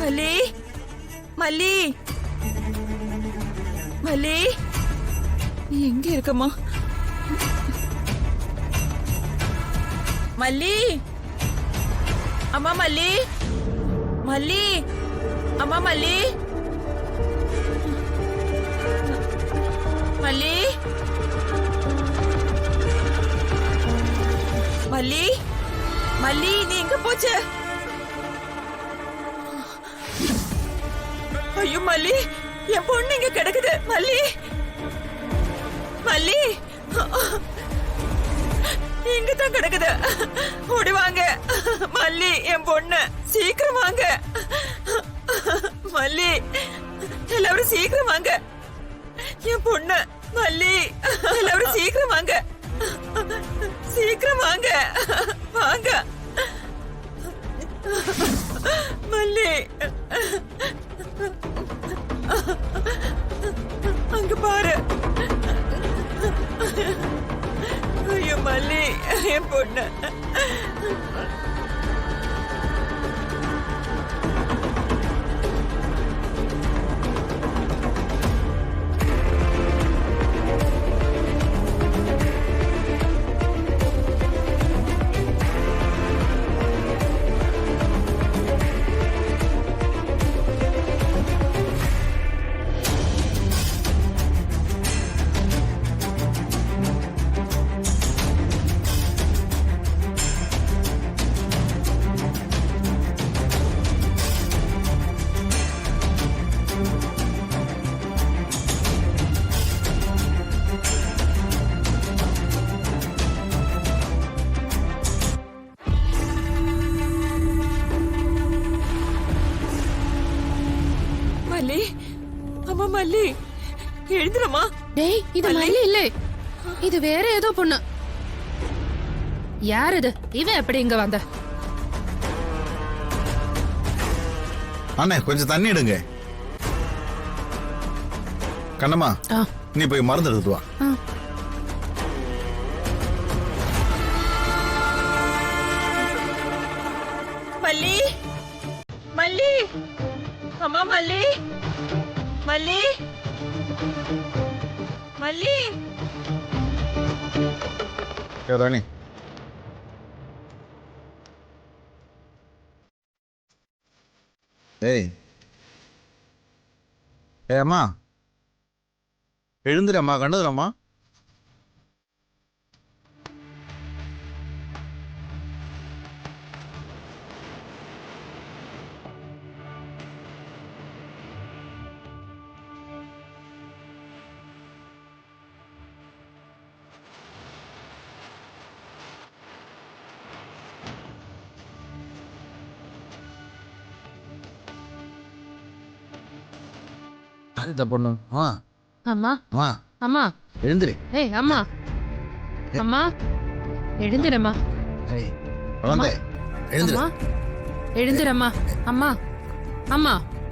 மல்லி மல்லி மல்லி, நீ எங்க இருக்கம்மா? மல்லி, அம்மா மல்லி, மல்லி, அம்மா மல்லி, மல்லி, மல்லி, மல்லி, நீ எங்க போச்சு? ஐயோ மல்லி, என் பொண்ணு இங்க கிடக்குது. மல்லி, மல்லி, இங்கதான் கிடக்குது. ஓடி வாங்க மல்லி, என் பொண்ணு சீக்கிரம் வாங்க. மல்லி, எல்லாரும் சீக்கிரம் வாங்க. என் பொண்ணு மல்லி, எல்லாரும் சீக்கிரம் வாங்க. சீக்கிரம் வாங்க, வாங்க மல்லி. அங்க பாரு. ஐயோ மல்லி, என் பொண்ணு. மல்லி, அம்மா மல்லி, எழுந்துறமா. டேய், இது மல்லி இல்ல, இது வேற ஏதோ பொண்ணு. யார் இது? இவன் எப்படி இங்க வந்த? அண்ணே, கொஞ்சம் தண்ணி எடுங்க. கண்ணம்மா, நீ போய் மருந்து எடுத்து வா. மல்லி, மல்லி, அம்மா மல்லி, மல்லி, மல்லி. ராணி, ஏய் ஏ அம்மா, எழுந்துடம்மா, கண்டுதுடம்மா. இந்த பொண்ணு அம்மா, அம்மா எழுந்துரு. ஏய் அம்மா, அம்மா எழுந்துடம்மா. குழந்தை எழுந்துரு. எழுந்துடம்மா. அம்மா, அம்மா